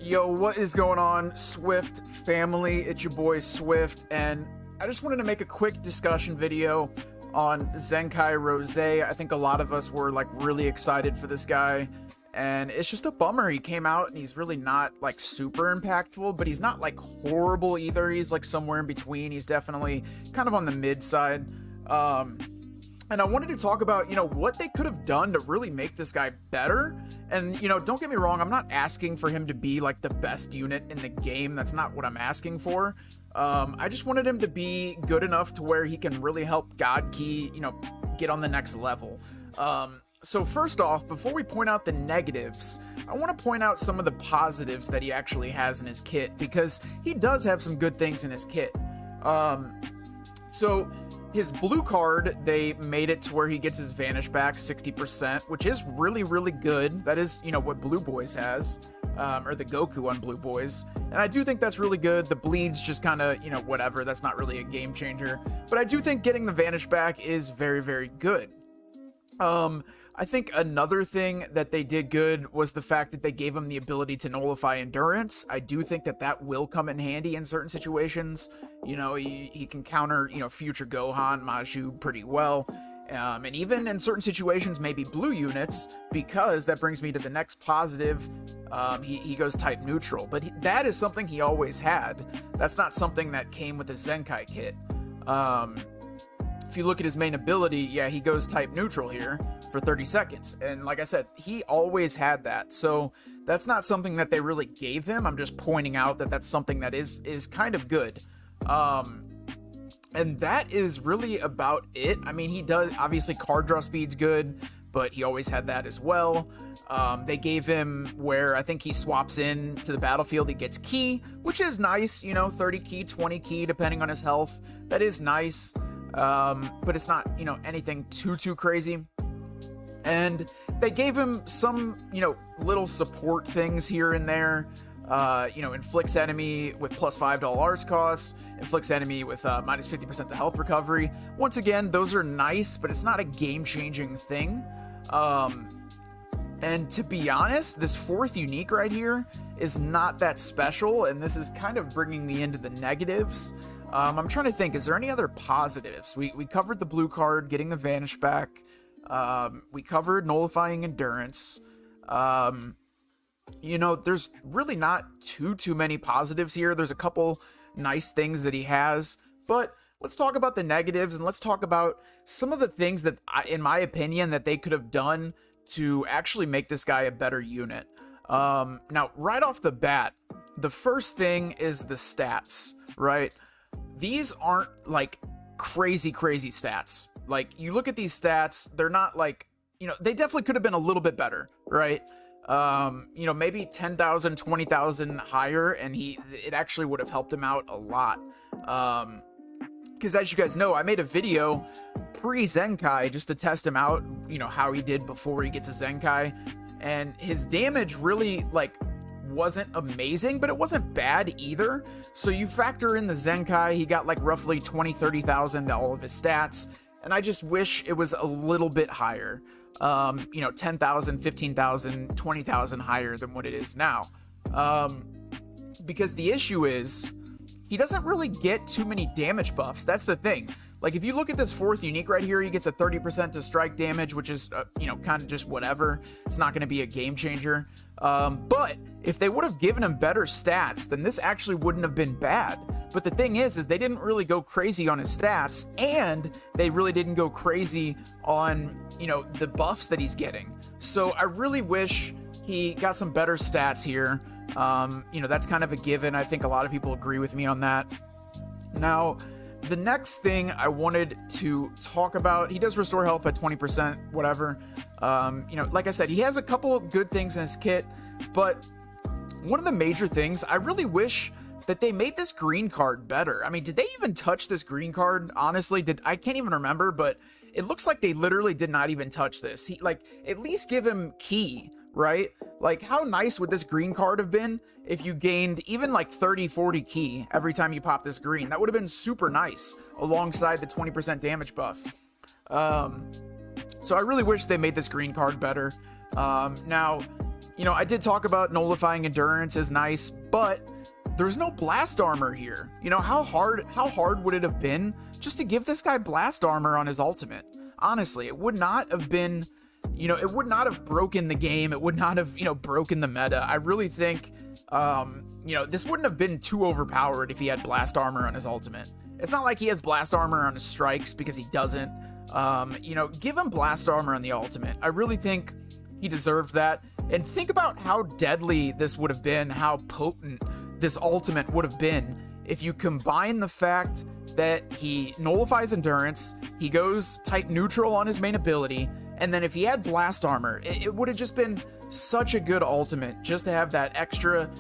Yo, what is going on, Swift family? It's your boy Swift, and I just wanted to make a quick discussion video on Zenkai Rose. I think a lot of us were like really excited for this guy, and it's just a bummer. He came out and he's really not like super impactful, but he's not like horrible either. He's like somewhere in between. He's definitely kind of on the mid side. And I wanted to talk about, what they could have done to really make this guy better. And, don't get me wrong, I'm not asking for him to be like the best unit in the game. That's not what I'm asking for. I just wanted him to be good enough to where he can really help God Key, get on the next level. So first off, before we point out the negatives, I want to point out some of the positives that he actually has in his kit, because he does have some good things in his kit. So his blue card, they made it to where he gets his vanish back 60%, which is really, really good. That is, what Blue Boys has, or the Goku on Blue Boys. And I do think that's really good. The bleed's just kind of, whatever. That's not really a game changer. But I do think getting the vanish back is very, very good. I think another thing that they did good was the fact that they gave him the ability to nullify endurance. I do think that that will come in handy in certain situations. He can counter, future Gohan, Maju pretty well. And even in certain situations, maybe blue units, because that brings me to the next positive. He goes type neutral, but that is something he always had. That's not something that came with the Zenkai kit. If you look at his main ability, yeah, he goes type neutral here for 30 seconds. And like I said, he always had that. So that's not something that they really gave him. I'm just pointing out that that's something that is kind of good. And that is really about it. I mean, he does, obviously card draw speed's good, but he always had that as well. They gave him where I think he swaps in to the battlefield, he gets key, which is nice, 30 key, 20 key, depending on his health. That is nice. But it's not, anything too crazy. And they gave him some, little support things here and there. Inflicts enemy with +5 to all arts costs, inflicts enemy with minus 50% to health recovery. Once again, those are nice, but it's not a game-changing thing. And to be honest, this fourth unique right here is not that special, and this is kind of bringing me into the negatives. I'm trying to think, is there any other positives? We covered the blue card, getting the vanish back. We covered nullifying endurance. There's really not too many positives here. There's a couple nice things that he has, but let's talk about the negatives, and let's talk about some of the things that, in my opinion, that they could have done to actually make this guy a better unit. Now, right off the bat, the first thing is the stats, right? These aren't like crazy stats. Like, you look at these stats, they're not like, they definitely could have been a little bit better, right? Maybe 10,000, 20,000 higher, and it actually would have helped him out a lot. Because as you guys know, I made a video pre-Zenkai just to test him out, how he did before he gets a Zenkai, and his damage really, wasn't amazing, but it wasn't bad either. So you factor in the Zenkai, he got roughly 20, 30,000 to all of his stats, and I just wish it was a little bit higher. 10,000, 15,000, 20,000 higher than what it is now. Because the issue is, he doesn't really get too many damage buffs. That's the thing. If you look at this fourth unique right here, he gets a 30% to strike damage, which is, kind of just whatever. It's not going to be a game changer. But if they would have given him better stats, then this actually wouldn't have been bad. But the thing is they didn't really go crazy on his stats, and they really didn't go crazy on, the buffs that he's getting. So I really wish he got some better stats here. That's kind of a given. I think a lot of people agree with me on that. Now, the next thing I wanted to talk about, he does restore health by 20%, whatever. Like I said, he has a couple good things in his kit, but one of the major things, I really wish that they made this green card better. I mean, did they even touch this green card? Honestly, I can't even remember, but it looks like they literally did not even touch this. At least give him key, right? How nice would this green card have been if you gained even 30, 40 key every time you pop this green? That would have been super nice alongside the 20% damage buff. So I really wish they made this green card better. Now, I did talk about nullifying endurance is nice, but there's no blast armor here. How hard would it have been just to give this guy blast armor on his ultimate? Honestly, it would not have been, it would not have broken the game. It would not have, broken the meta. I really think, this wouldn't have been too overpowered if he had blast armor on his ultimate. It's not like he has blast armor on his strikes, because he doesn't. Give him blast armor on the ultimate. I really think he deserved that. And think about how deadly this would have been, how potent this ultimate would have been if you combine the fact that he nullifies endurance, he goes type neutral on his main ability, and then if he had blast armor, it would have just been such a good ultimate just to have that extra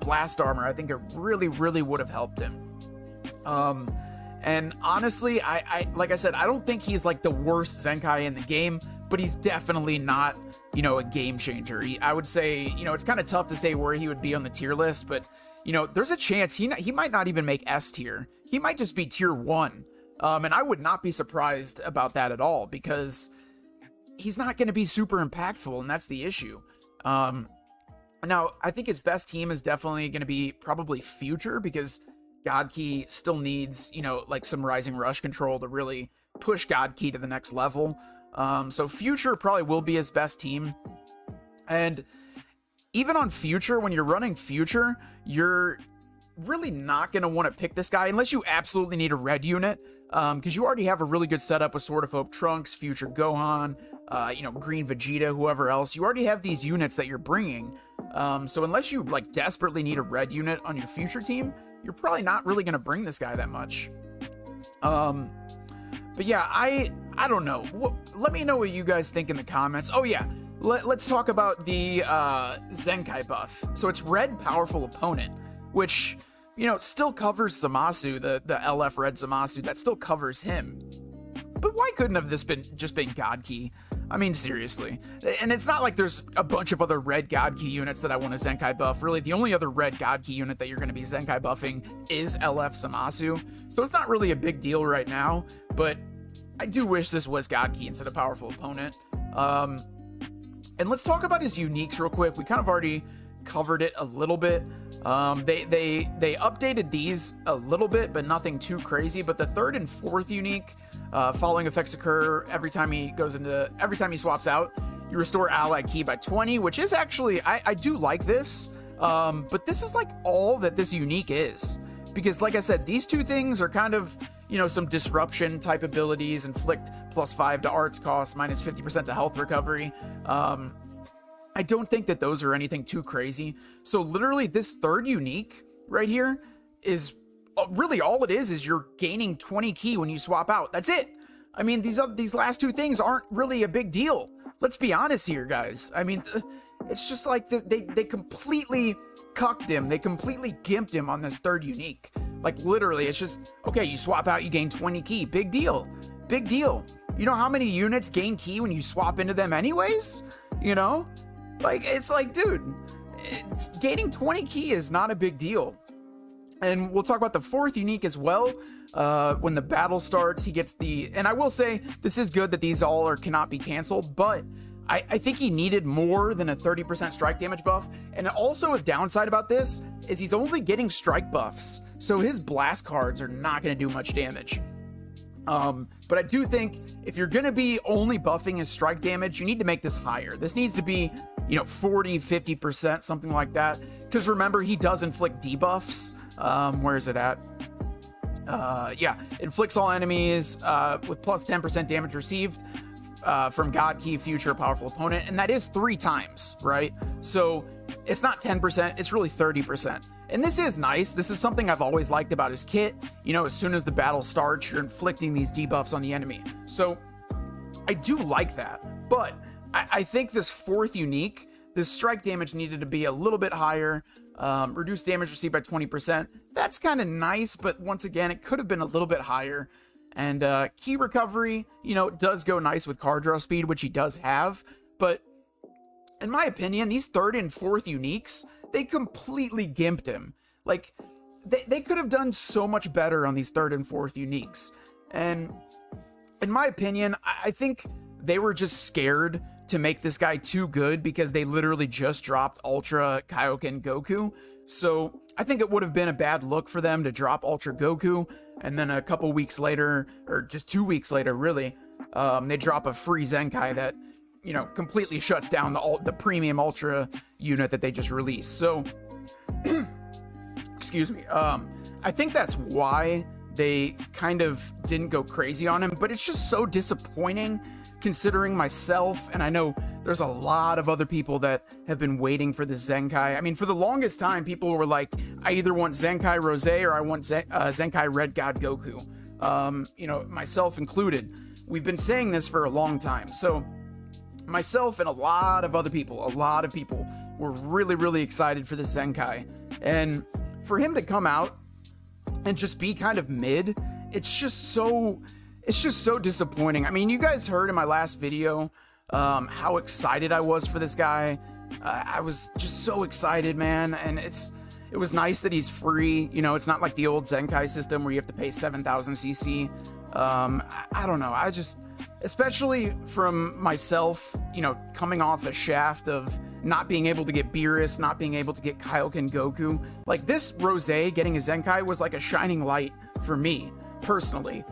blast armor. I think it really, really would have helped him. And honestly, I like I said, I don't think he's like the worst Zenkai in the game, but he's definitely not, a game changer. I would say, it's kind of tough to say where he would be on the tier list, but there's a chance he might not even make S tier. He might just be tier 1. And I would not be surprised about that at all, because he's not going to be super impactful, and that's the issue. Now, I think his best team is definitely going to be probably Future, because God Key still needs, like some Rising Rush control to really push God Key to the next level. So Future probably will be his best team. And even on Future, when you're running Future, you're really not going to want to pick this guy unless you absolutely need a red unit, because you already have a really good setup with Sword of Hope Trunks, Future Gohan, Green Vegeta, whoever else. You already have these units that you're bringing. So unless you like desperately need a red unit on your Future team, you're probably not really going to bring this guy that much. But yeah, I don't know. Let me know what you guys think in the comments. Oh yeah, let's talk about the Zenkai buff. So it's red powerful opponent, which, still covers Zamasu, the LF red Zamasu, that still covers him. But why couldn't have this been God Key? I mean, seriously. And it's not like there's a bunch of other red God Key units that I want to Zenkai buff. Really, the only other red God Key unit that you're going to be Zenkai buffing is LF Zamasu. So it's not really a big deal right now, but I do wish this was God Key instead of powerful opponent. And let's talk about his uniques real quick. We kind of already covered it a little bit. They updated these a little bit, but nothing too crazy. But the 3rd and 4th unique, following effects occur every time he swaps out. You restore ally key by 20, which is actually, I do like this. But this is like all that this unique is, because like I said, these two things are kind of, some disruption type abilities. Inflict +5 to arts cost, minus 50% to health recovery. I don't think that those are anything too crazy. So literally this 3rd unique right here is really all it is you're gaining 20 key when you swap out. That's it. I mean, these last two things aren't really a big deal. Let's be honest here, guys. I mean, it's just like they completely cucked him. They completely gimped him on this 3rd unique. Like literally, it's just, okay, you swap out, you gain 20 key. Big deal. Big deal. You know how many units gain key when you swap into them anyways? Like, it's like, dude, gaining 20 key is not a big deal. And we'll talk about the 4th unique as well. When the battle starts, he gets and I will say, this is good that these all cannot be canceled, but I think he needed more than a 30% strike damage buff. And also a downside about this is he's only getting strike buffs, so his blast cards are not going to do much damage. But I do think if you're going to be only buffing his strike damage, you need to make this higher. This needs to be, 40, 50%, something like that. Because remember, he does inflict debuffs. Where is it at? Yeah, inflicts all enemies with plus 10% damage received from God Key, Future, powerful opponent. And that is 3 times, right? So it's not 10%, it's really 30%. And this is nice. This is something I've always liked about his kit. As soon as the battle starts, you're inflicting these debuffs on the enemy. So I do like that. But I think this 4th unique, this strike damage needed to be a little bit higher. Reduce damage received by 20%. That's kind of nice, but once again, it could have been a little bit higher. And key recovery, does go nice with card draw speed, which he does have. But in my opinion, these 3rd and 4th uniques, they completely gimped him. Like, they could have done so much better on these 3rd and 4th uniques. And in my opinion, I think they were just scared to make this guy too good because they literally just dropped Ultra Kaioken Goku. So I think it would have been a bad look for them to drop Ultra Goku, and then a couple weeks later, or just 2 weeks later, really, they drop a free Zenkai that, you know, completely shuts down the premium Ultra unit that they just released. So, excuse me. I think that's why they kind of didn't go crazy on him, but it's just so disappointing considering myself, and I know there's a lot of other people that have been waiting for this Zenkai. I mean, for the longest time, people were like, I either want Zenkai Rose or I want Zenkai Red God Goku. You know, myself included. We've been saying this for a long time. So myself and a lot of people were really, really excited for this Zenkai. And for him to come out and just be kind of mid, it's just so disappointing. I mean, you guys heard in my last video how excited I was for this guy. I was just so excited, man. And it was nice that he's free. You know, it's not like the old Zenkai system where you have to pay 7,000 CC. I don't know. I just, especially from myself, you know, coming off a shaft of not being able to get Beerus, not being able to get Kaioken Goku, like this Rose getting a Zenkai was like a shining light for me personally.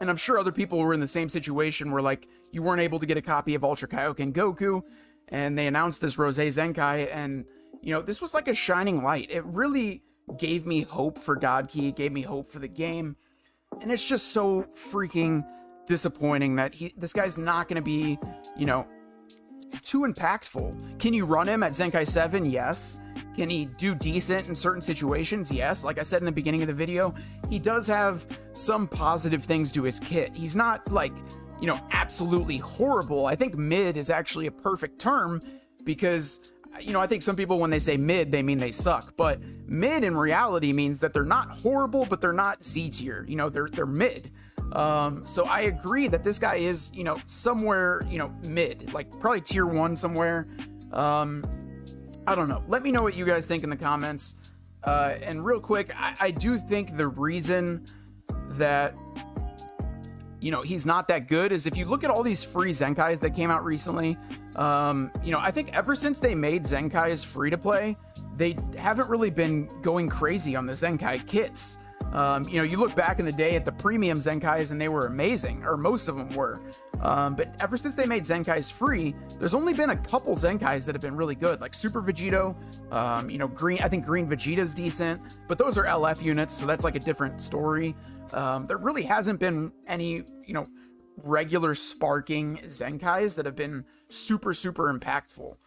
And I'm sure other people were in the same situation where, like, you weren't able to get a copy of Ultra Kaioken Goku, and they announced this Rose Zenkai, and, you know, this was like a shining light. It really gave me hope for God Key, it gave me hope for the game, and it's just so freaking disappointing that this guy's not going to be, you know, too impactful. Can you run him at Zenkai 7? Yes. Can he do decent in certain situations? Yes. Like I said in the beginning of the video, he does have some positive things to his kit. He's not like, you know, absolutely horrible. I think mid is actually a perfect term because, you know, I think some people when they say mid, they mean they suck. But mid in reality means that they're not horrible, but they're not Z tier. You know, they're mid. So I agree that this guy is, you know, somewhere, you know, mid, like probably tier 1 somewhere. I don't know. Let me know what you guys think in the comments. And real quick, I do think the reason that, you know, he's not that good is if you look at all these free Zenkais that came out recently, you know, I think ever since they made Zenkais free to play, they haven't really been going crazy on the Zenkai kits. You know, you look back in the day at the premium Zenkais and they were amazing, or most of them were. But ever since they made Zenkais free, there's only been a couple Zenkais that have been really good, like Super Vegito, you know, I think Green Vegeta's decent, but those are LF units, so that's like a different story. There really hasn't been any, you know, regular sparking Zenkais that have been super, super impactful.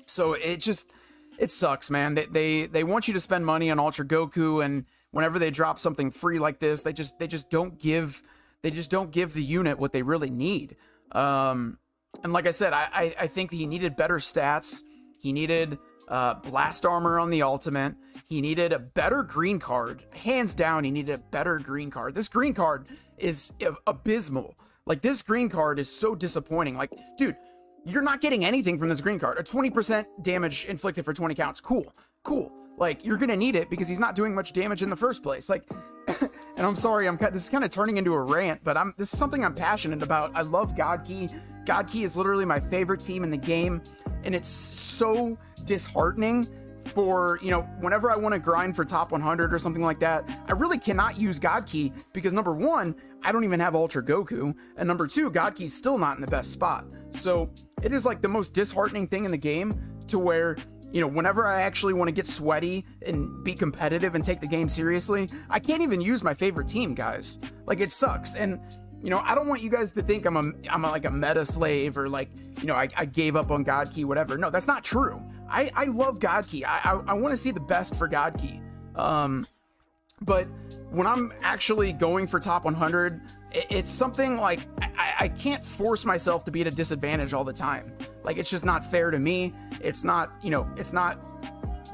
So it sucks, man. They want you to spend money on Ultra Goku, and whenever they drop something free like this, they just don't give the unit what they really need. And like I said, I think he needed better stats. He needed blast armor on the ultimate. He needed a better green card. Hands down, he needed a better green card. This green card is abysmal. Like, this green card is so disappointing. Like, dude, you're not getting anything from this green card. A 20% damage inflicted for 20 counts. Cool. Like, you're gonna need it because he's not doing much damage in the first place. Like, and I'm sorry, this is kind of turning into a rant, but this is something I'm passionate about. I love God Key. God Key is literally my favorite team in the game, and it's so disheartening for, you know, whenever I want to grind for top 100 or something like that, I really cannot use God Key because number 1, I don't even have Ultra Goku, and number 2, God Key's still not in the best spot. So it is like the most disheartening thing in the game to where, you know, whenever I actually want to get sweaty and be competitive and take the game seriously, I can't even use my favorite team, guys. Like, it sucks. And, you know, I don't want you guys to think I'm like a meta slave or like, you know, I gave up on God Key, whatever. No, that's not true. I love God Key. I want to see the best for God Key. But when I'm actually going for top 100, it's something like I can't force myself to be at a disadvantage all the time. Like, it's just not fair to me. It's not, you know, it's not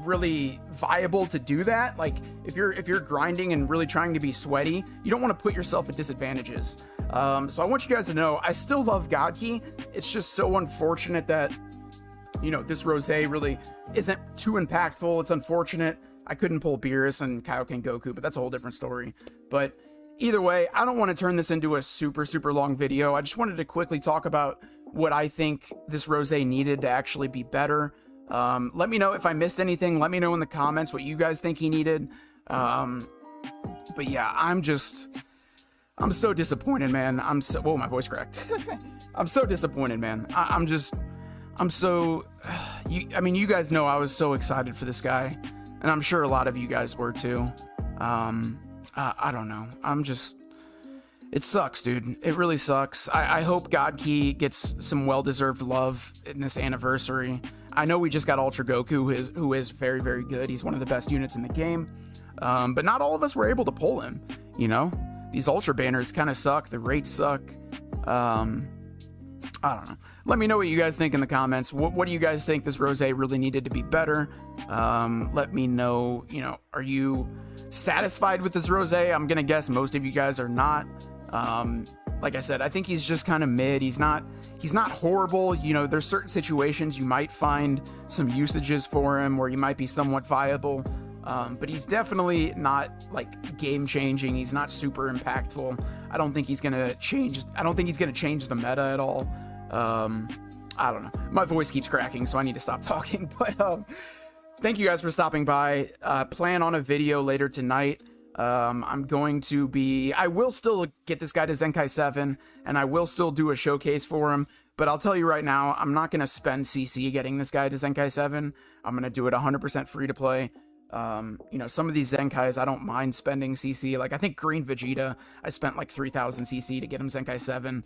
really viable to do that. Like, if you're grinding and really trying to be sweaty, you don't want to put yourself at disadvantages. So I want you guys to know I still love God Key. It's just so unfortunate that, you know, this Rose really isn't too impactful. It's unfortunate I couldn't pull Beerus and Kaioken Goku, but that's a whole different story. But either way, I don't want to turn this into a super long video. I just wanted to quickly talk about what I think this rosé needed to actually be better. Let me know if I missed anything. Let me know in the comments what you guys think he needed. But yeah, I'm so disappointed, man. Whoa, my voice cracked. I'm so disappointed, man. I mean, you guys know I was so excited for this guy, and I'm sure a lot of you guys were too. I don't know. It sucks, dude. It really sucks. I hope God Key gets some well-deserved love in this anniversary. I know we just got Ultra Goku, who is very, very good. He's one of the best units in the game. But not all of us were able to pull him, you know? These Ultra banners kind of suck. The rates suck. I don't know. Let me know what you guys think in the comments. What do you guys think this rosé really needed to be better? Let me know, are you satisfied with this rosé? I'm gonna guess most of you guys are not. Like I said, I think he's just kind of mid. He's not horrible. There's certain situations you might find some usages for him where he might be somewhat viable. But he's definitely not like game changing. He's not super impactful. I don't think he's gonna change the meta at all. I don't know. My voice keeps cracking, so I need to stop talking. But thank you guys for stopping by. Plan on a video later tonight. I will still get this guy to Zenkai 7, and I will still do a showcase for him, but I'll tell you right now, I'm not going to spend CC getting this guy to Zenkai 7. I'm going to do it 100% free to play. Some of these Zenkais, I don't mind spending CC. Like, I think Green Vegeta, I spent like 3,000 CC to get him Zenkai 7,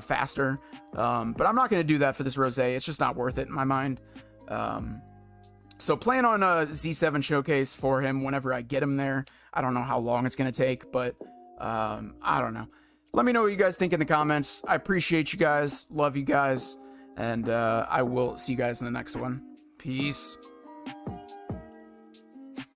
faster. But I'm not going to do that for this rosé. It's just not worth it in my mind. So plan on a Z7 showcase for him whenever I get him there. I don't know how long it's going to take, but I don't know. Let me know what you guys think in the comments. I appreciate you guys. Love you guys. And I will see you guys in the next one. Peace.